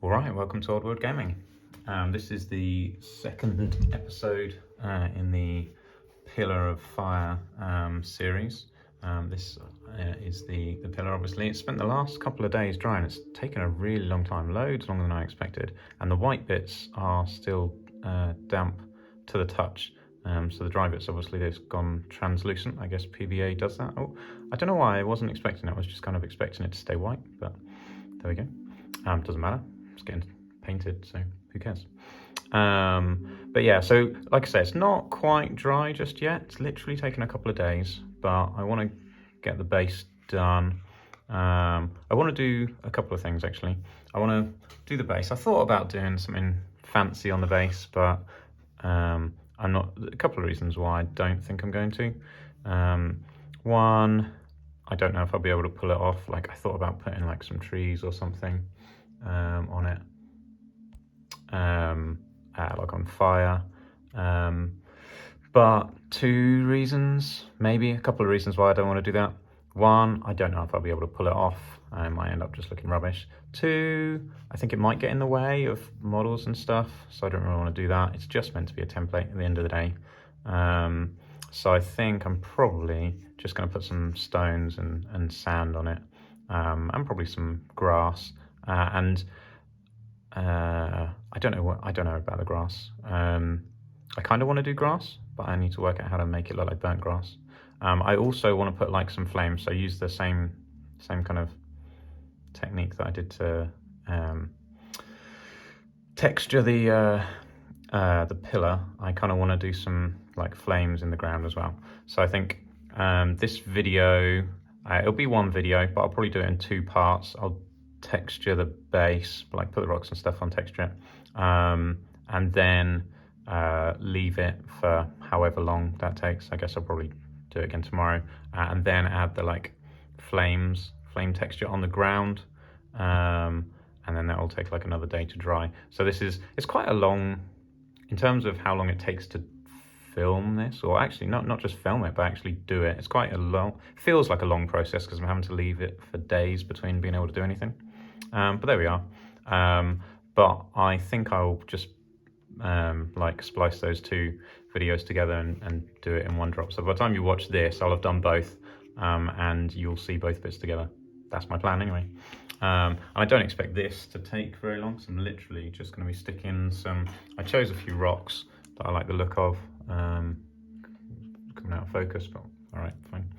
Alright, welcome to Old World Gaming. This is the second episode in the Pillar of Fire series. This is the pillar, obviously. It's spent the last couple of days drying. It's taken a really long time, loads longer than I expected. And the white bits are still damp to the touch. So the dry bits, obviously, they've gone translucent. I guess PVA does that. Oh, I don't know why I wasn't expecting it. I was just kind of expecting it to stay white, but there we go. Doesn't matter. It's getting painted, so who cares? But yeah, so like I say, it's not quite dry just yet. It's literally taken a couple of days, but I want to get the base done. I want to do a couple of things, actually. I want to do the base. I thought about doing something fancy on the base, but I'm not. A couple of reasons why I don't think I'm going to. One, I don't know if I'll be able to pull it off. Like, I thought about putting like some trees or something on it, like on fire. But two reasons, maybe a couple of reasons why I don't want to do that. One, I don't know if I'll be able to pull it off. I might end up just looking rubbish. Two, I think it might get in the way of models and stuff, so I don't really want to do that. It's just meant to be a template at the end of the day. So I think I'm probably just going to put some stones and sand on it, and probably some grass. I don't know about the grass. I kind of want to do grass, but I need to work out how to make it look like burnt grass. I also want to put like some flames, so use the same kind of technique that I did to texture the pillar. I kind of want to do some like flames in the ground as well. So I think this video, it'll be one video, but I'll probably do it in two parts. I'll texture the base, like put the rocks and stuff on, texture it, and then leave it for however long that takes. I guess I'll probably do it again tomorrow, and then add the like flame texture on the ground, and then that'll take like another day to dry. So it's quite a long, in terms of how long it takes to film this, or actually not just film it, but actually do it. It's quite a long, feels like a long process because I'm having to leave it for days between being able to do anything. But there we are. But I think I'll just like splice those two videos together and do it in one drop. So by the time you watch this, I'll have done both, and you'll see both bits together. That's my plan anyway. I don't expect this to take very long, so I'm literally just going to be sticking some, I chose a few rocks that I like the look of. Coming out of focus, but all right, fine.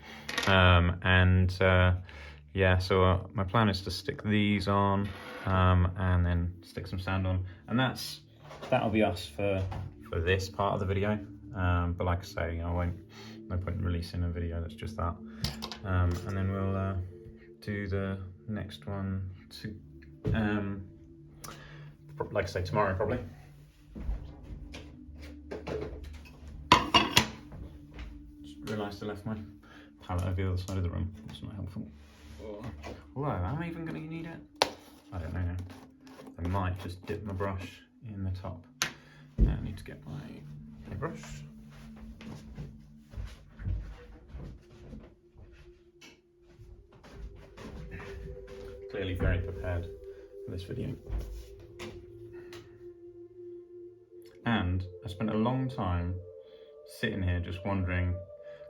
Yeah, so my plan is to stick these on, and then stick some sand on, and that'll be us for this part of the video. But like I say, no point in releasing a video that's just that. And then we'll do the next one like I say, tomorrow probably. Realised I left my palette over the other side of the room. It's not helpful. Although, am I even going to need it? I don't know now. I might just dip my brush in the top. Now I need to get my brush. Clearly very prepared for this video. And I spent a long time sitting here just wondering,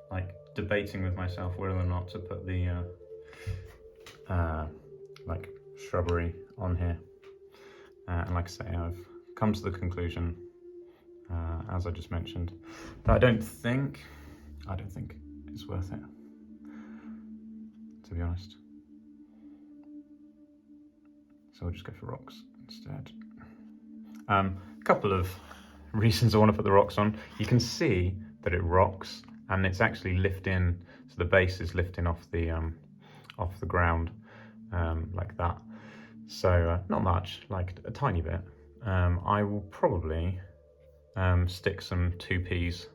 like debating with myself whether or not to put the like shrubbery on here, and like I say, I've come to the conclusion, as I just mentioned, that I don't think it's worth it, to be honest. So we'll just go for rocks instead. A couple of reasons I want to put the rocks on. You can see that it rocks, and it's actually lifting, so the base is lifting off the ground, like that. So not much, like a tiny bit. I will probably stick some 2Ps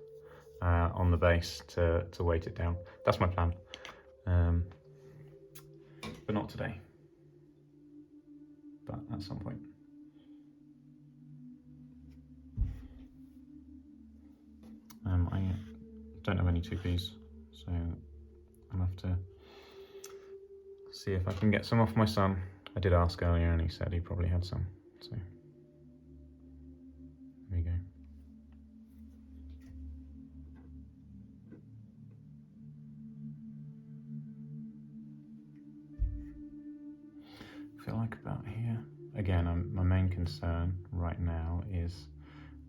on the base to weight it down. That's my plan, but not today, but at some point. I don't have any 2Ps, so I'll have to see if I can get some off my son. I did ask earlier and he said he probably had some, So there we go. I feel like about here. Again, my main concern right now is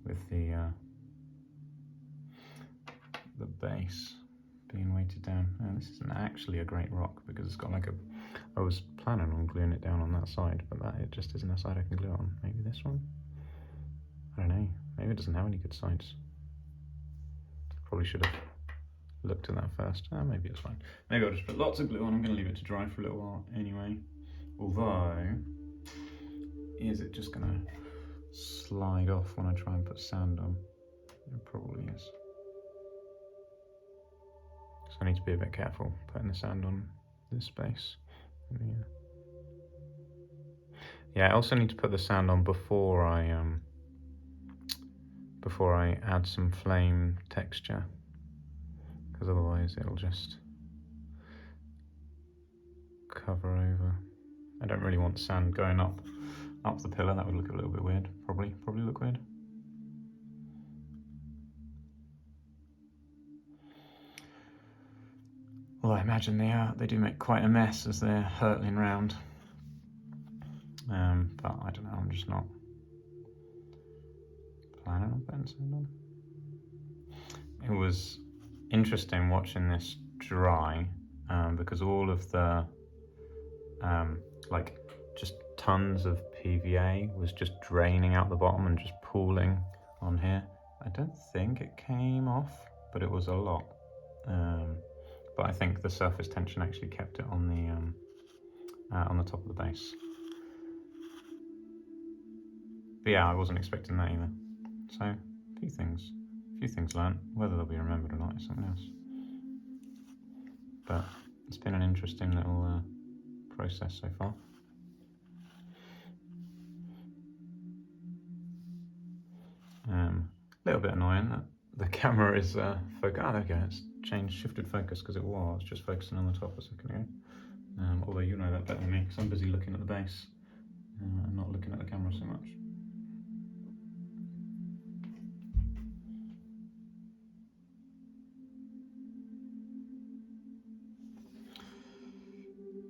with the base being weighted down. And this isn't actually a great rock because it's got like a... I was planning on gluing it down on that side, but it just isn't a side I can glue on. Maybe this one? I don't know. Maybe it doesn't have any good sides. Probably should have looked at that first. Maybe it's fine. Maybe I'll just put lots of glue on. I'm going to leave it to dry for a little while anyway. Although, is it just going to slide off when I try and put sand on? It probably is. So I need to be a bit careful putting the sand on this space. Yeah, I also need to put the sand on before I add some flame texture, because otherwise it'll just cover over. I don't really want sand going up the pillar. That would look a little bit weird. Probably look weird. Although I imagine they do make quite a mess as they're hurtling round. But I don't know, I'm just not planning on putting sand on. It was interesting watching this dry, because all of the like just tons of PVA was just draining out the bottom and just pooling on here. I don't think it came off, but it was a lot. But I think the surface tension actually kept it on the top of the base. But yeah, I wasn't expecting that either. So a few things learnt. Whether they'll be remembered or not is something else. But it's been an interesting little process so far. A little bit annoying that the camera is focused. Oh, there we go. It's shifted focus because it was just focusing on the top a second ago. Although you know that better than me because I'm busy looking at the base and not looking at the camera so much.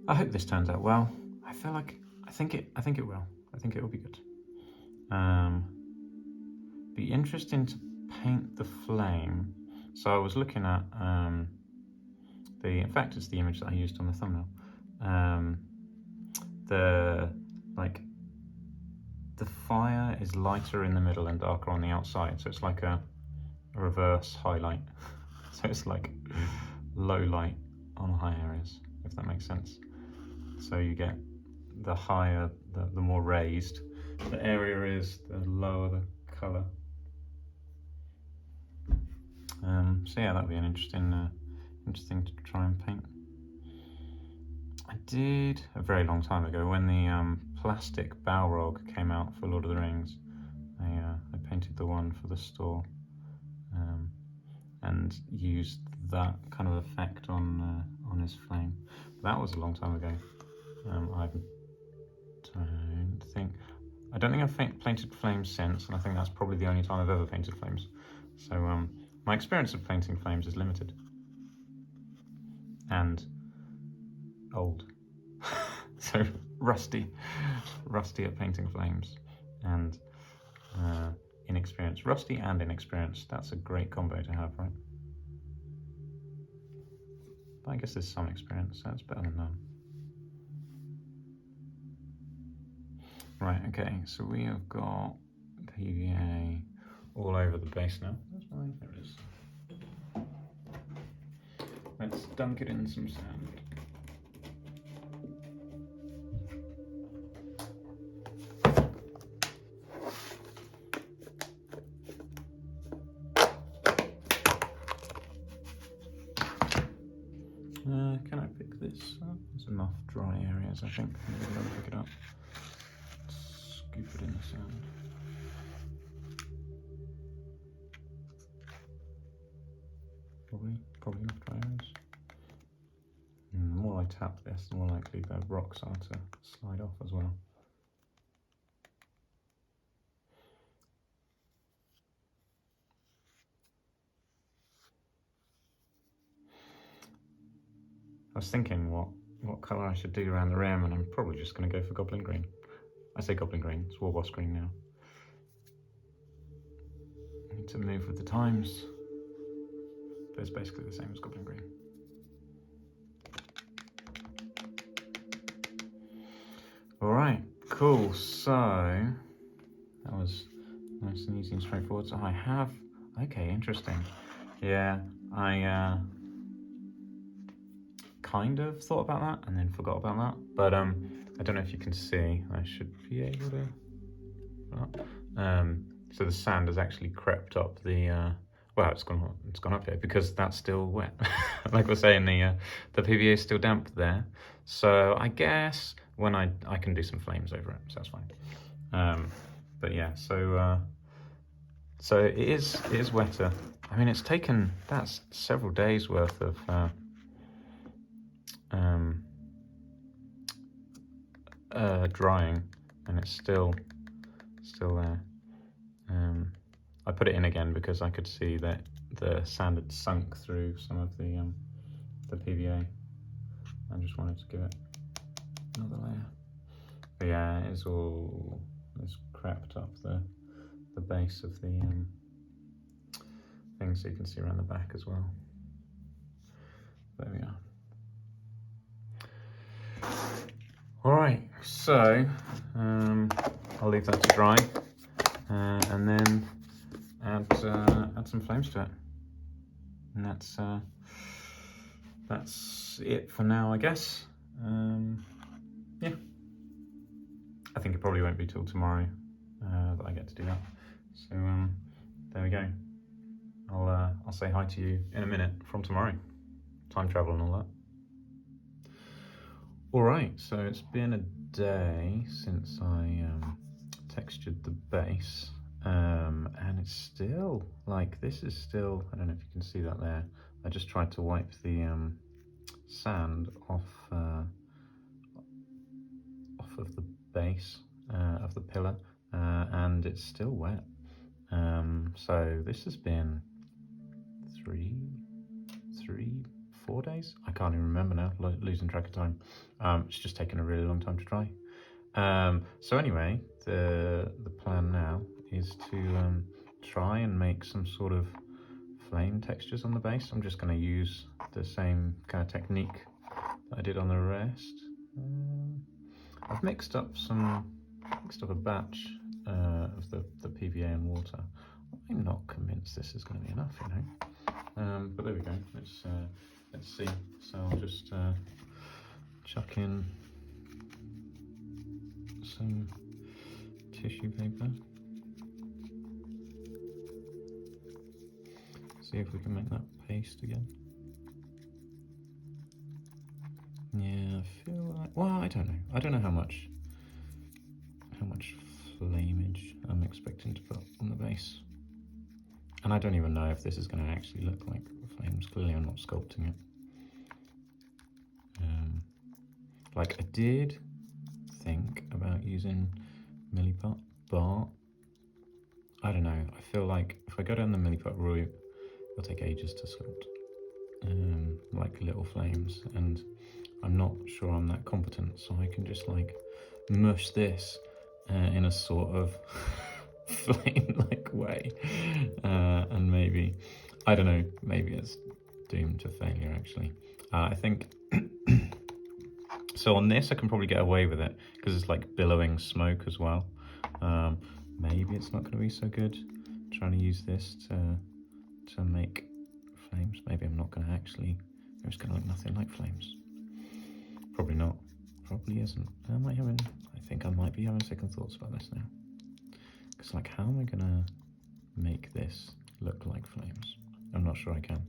I hope this turns out well. I think it will. I think it will be good. Be interesting to paint the flame. So I was looking at in fact it's the image that I used on the thumbnail. The fire is lighter in the middle and darker on the outside, so it's like a reverse highlight. So it's like low light on high areas, if that makes sense. So you get the higher, the more raised the area is, the lower the colour. So yeah, that'll be an interesting to try and paint. I did a very long time ago when the plastic Balrog came out for Lord of the Rings. I painted the one for the store and used that kind of effect on his flame. But that was a long time ago. I don't think I've painted flames since, and I think that's probably the only time I've ever painted flames. So my experience of painting flames is limited and old. So rusty at painting flames, and inexperienced. Rusty and inexperienced, that's a great combo to have, right? But I guess there's some experience, so that's better than none. Right, okay, so we have got PVA all over the base now. That's fine, there it is. Let's dunk it in some sand. Can I pick this up? There's enough dry areas, I think. Maybe I'll pick it up. Scoop it in the sand. Probably enough dry areas. The more I tap this, the more likely the rocks are to slide off as well. was thinking what colour I should do around the rim, and I'm probably just going to go for Goblin Green. I say Goblin Green, it's Warboss Green now. I need to move with the times, but it's basically the same as Goblin Green. Alright, cool, so that was nice and easy and straightforward. So I have, okay, interesting. Yeah, I kind of thought about that and then forgot about that, but I don't know if you can see. I should be able to. So the sand has actually crept up the. Well, it's gone up here because that's still wet. Like we're saying, the PVA is still damp there. So I guess when I can do some flames over it, so that's fine. But yeah, so it is wetter. I mean, it's taken, that's several days worth of drying, and it's still there. I put it in again because I could see that the sand had sunk through some of the PVA. I just wanted to give it another layer. But yeah, it's crept up the base of the thing, so you can see around the back as well. There we are. All right, so I'll leave that to dry, and then add some flames to it, and that's it for now, I guess. Yeah, I think it probably won't be till tomorrow that I get to do that. So there we go. I'll say hi to you in a minute from tomorrow. Time travel and all that. All right, so it's been a day since I textured the base, and it's still, like, this is still, I don't know if you can see that there. I just tried to wipe the sand off of the base of the pillar, and it's still wet. So this has been 4 days? I can't even remember now, losing track of time. It's just taken a really long time to dry. So anyway, the plan now is to try and make some sort of flame textures on the base. I'm just going to use the same kind of technique that I did on the rest. I've mixed up a batch of the PVA and water. I'm not convinced this is going to be enough, you know. But there we go. Let's see. So I'll just chuck in some tissue paper. See if we can make that paste again. Yeah, I feel like, well, I don't know. I don't know how much flameage I'm expecting to put on the base. And I don't even know if this is going to actually look like flames. Clearly I'm not sculpting it. Like, I did think about using milliput, but I don't know. I feel like if I go down the milliput route, it'll take ages to sculpt, like little flames, and I'm not sure I'm that competent, so I can just like mush this in a sort of flame-like way, and maybe, I don't know, maybe it's doomed to failure actually. I think so on this I can probably get away with it because it's like billowing smoke as well. Maybe it's not going to be so good trying to use this to make flames. Maybe I'm not going to actually, it's going to look nothing like flames. Probably not. Probably isn't. I think I might be having second thoughts about this now. Because, like, how am I going to make this look like flames? I'm not sure I can.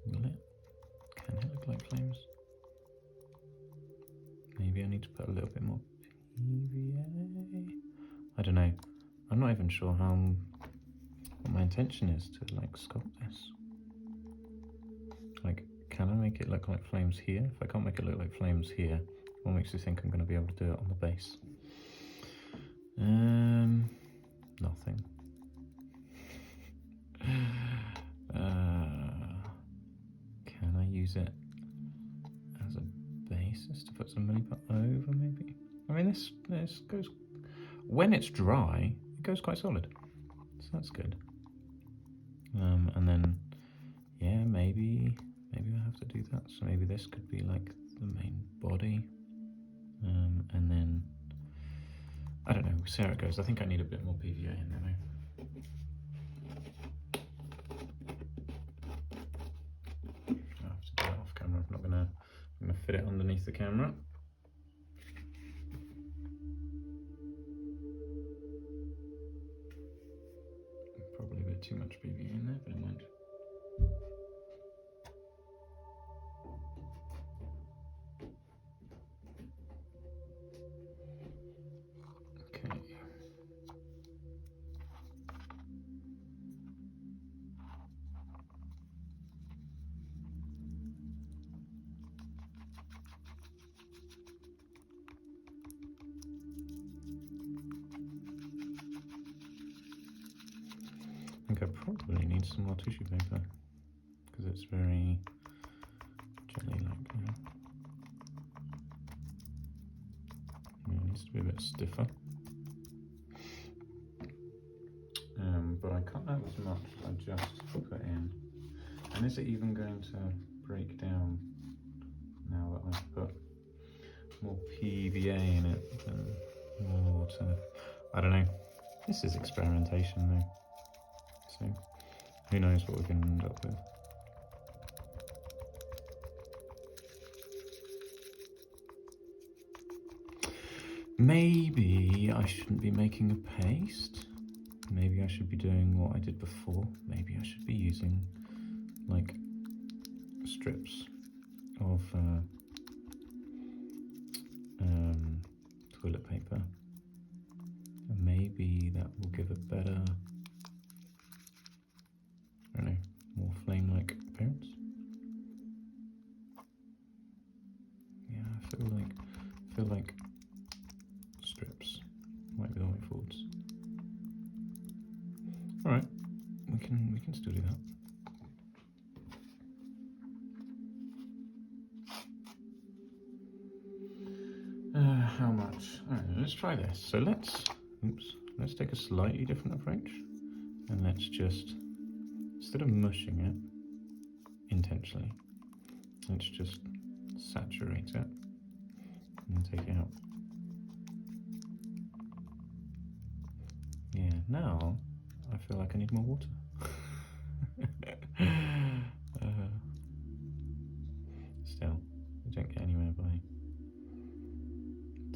Will it? Can it look like flames? Maybe I need to put a little bit more PVA. I don't know. I'm not even sure what my intention is to like sculpt this. Like, can I make it look like flames here? If I can't make it look like flames here, what makes you think I'm going to be able to do it on the base? nothing. Can I use it as a basis to put some mini pot over, maybe? I mean, this goes, when it's dry, it goes quite solid, so that's good. And then, yeah, maybe I have to do that. So maybe this could be like the main body, and then I don't know. We'll see how it goes. I think I need a bit more PVA in there though. I have to do it off camera. I'm gonna fit it underneath the camera. Probably a bit too much PVA in there, but never mind. Okay. I think I probably need some more tissue paper because it's very jelly-like now. It needs to be a bit stiffer. But I can't have as much as I just put in. And is it even going to break down now that I've put more PVA in it than more water? I don't know. This is experimentation though. So who knows what we're going to end up with. Maybe I shouldn't be making a paste. Maybe I should be doing what I did before. Maybe I should be using like strips of toilet paper. And maybe that will give a better, I don't know, more flame-like appearance. Yeah, I feel like strips might be the way forwards. All right, we can still do that. How much? All right, let's try this. So let's take a slightly different approach, and let's just, instead of mushing it intentionally, let's just saturate it and take it out. Yeah, now I feel like I need more water. Still, you don't get anywhere by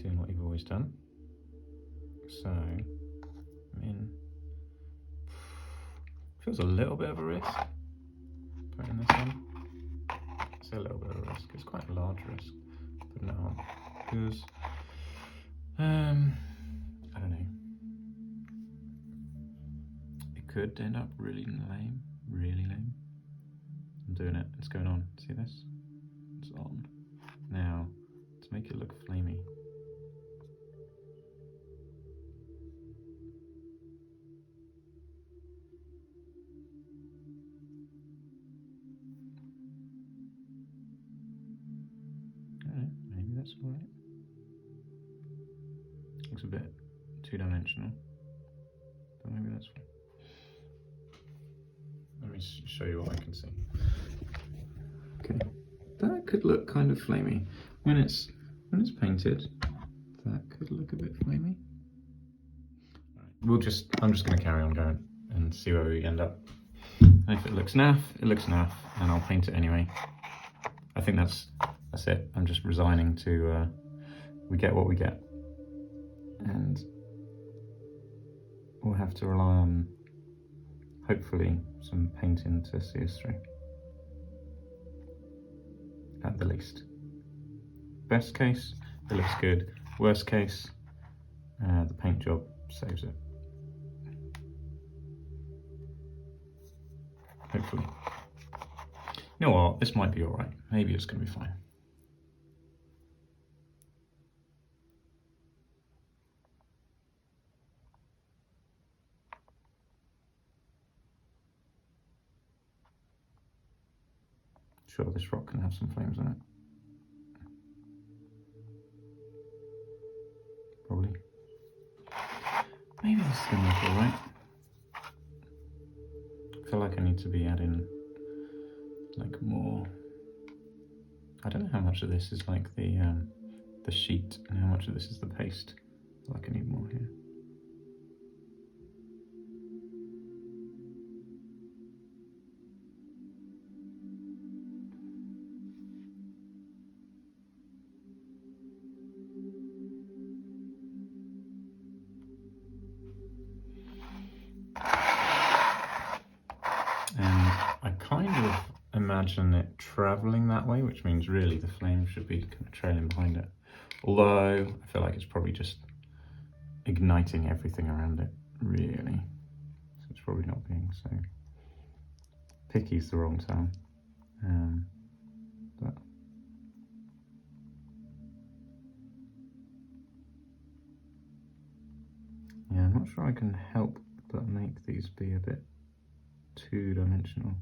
doing what you've always done. So, I mean, feels a little bit of a risk putting this on. It's a little bit of a risk. It's quite a large risk putting it on because, I don't know. It could end up really lame, really lame. I'm doing it. It's going on. See this? It's on. Now, to make it look flamey. Maybe that's all right. Looks a bit two-dimensional, but maybe that's fine. Let me show you what I can see. Okay, that could look kind of flamey. When it's painted, that could look a bit flamey. Right. I'm just going to carry on going and see where we end up. And if it looks naff, it looks naff, and I'll paint it anyway. I think that's it. I'm just resigning to we get what we get, and we'll have to rely on hopefully some painting to see us through, at the least. Best case, it looks good. Worst case, the paint job saves it. Hopefully. You know what, this might be alright. Maybe it's going to be fine. sure this rock can have some flames on it. Probably. Maybe this is going to look alright. I feel like I need to be adding like more. I don't know how much of this is like the sheet and how much of this is the paste. I feel like I need more here. And I kind of imagine it traveling that way, which means really the flame should be kind of trailing behind it. Although I feel like it's probably just igniting everything around it, really. So it's probably not being so picky is the wrong term. But yeah, I'm not sure I can help but make these be a bit two-dimensional.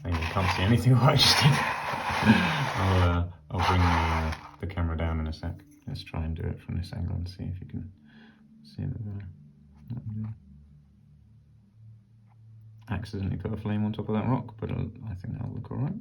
Maybe you can't see anything of what I just did. I'll bring the camera down in a sec. Let's try and do it from this angle and see if you can see it there. Accidentally put a flame on top of that rock, but I think that'll look alright.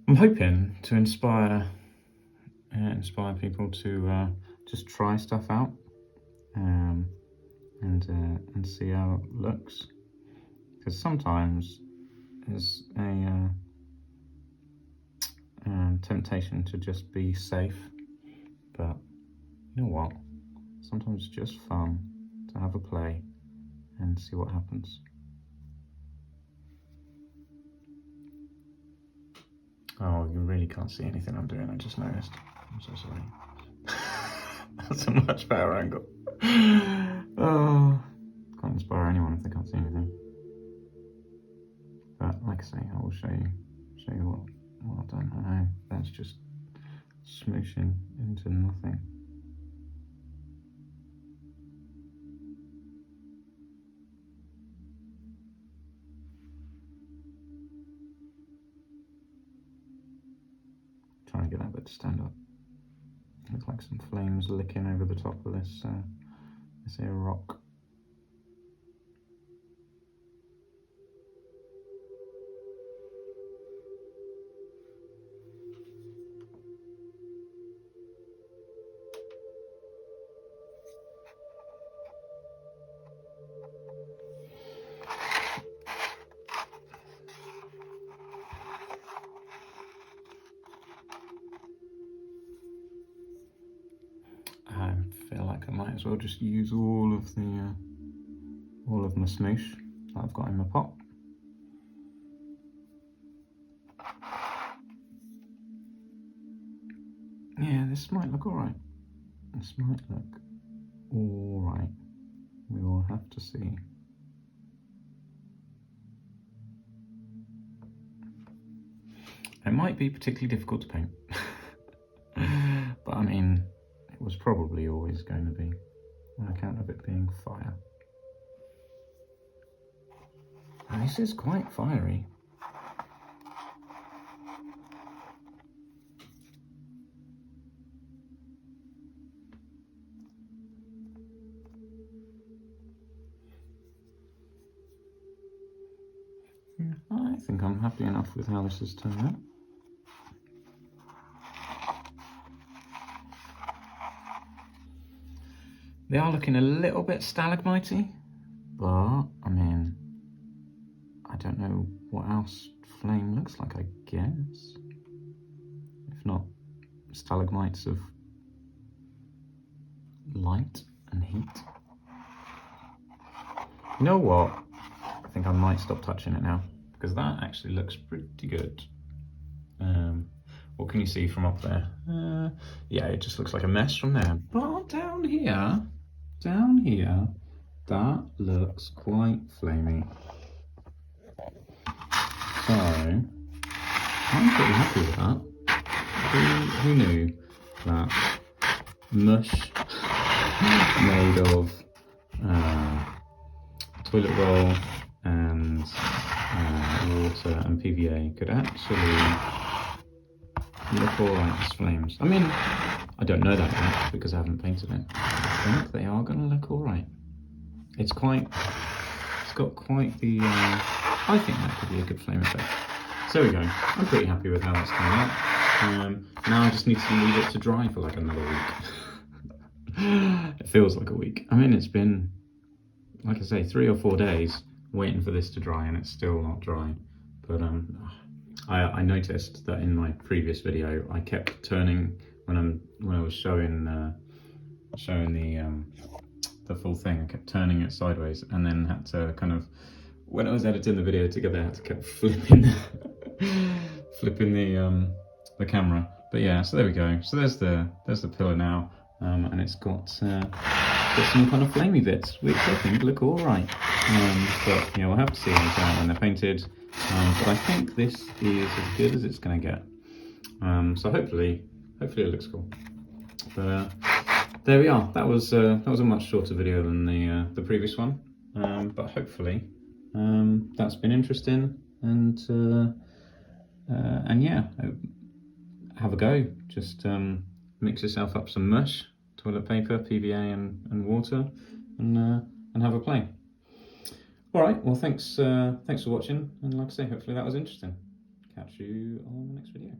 I'm hoping to inspire people to just try stuff out and see how it looks. Because sometimes there's a temptation to just be safe, but you know what? Sometimes it's just fun to have a play and see what happens. Oh, you really can't see anything I'm doing, I just noticed. I'm so sorry. That's a much better angle. Oh, can't inspire anyone if they can't see anything. But like I say, I will show you what I've done. I know that's just smooshing into nothing. Trying to get that bit to stand up. Looks like some flames licking over the top of this here rock. I feel like I might as well just use all of my smoosh that I've got in my pot. Yeah, this might look alright. This might look alright. We will have to see. It might be particularly difficult to paint. But I mean, it was probably always going to be, on account of it being fire. And this is quite fiery. Yeah. I think I'm happy enough with how this has turned out. They are looking a little bit stalagmitey, but I mean, I don't know what else flame looks like, I guess. If not stalagmites of light and heat. You know what? I think I might stop touching it now, because that actually looks pretty good. What can you see from up there? Yeah, it just looks like a mess from there. But down here, that looks quite flamey. So, I'm pretty happy with that. Who knew that mush made of toilet roll and water and PVA could actually look alright as flames? I mean, I don't know that yet because I haven't painted it. I think they are going to look alright. It's got quite the, I think that could be a good flame effect. So there we go. I'm pretty happy with how that's turned out. Now I just need to leave it to dry for like another week. It feels like a week. I mean, it's been, like I say, 3 or 4 days waiting for this to dry and it's still not dry. But I noticed that in my previous video I kept turning when I was showing the full thing. I kept turning it sideways and then had to kind of, when I was editing the video together, I had to keep flipping the camera. But yeah, so there we go. So there's the pillar now, and it's got some kind of flamey bits, which I think look all right. But we'll have to see how they turn out when they're painted. But I think this is as good as it's going to get. So hopefully it looks cool. But there we are. That was a much shorter video than the previous one. But hopefully that's been interesting, and yeah, have a go. Just mix yourself up some mush, toilet paper, PVA, and water, and have a play. All right. Well, thanks for watching, and like I say, hopefully that was interesting. Catch you on the next video.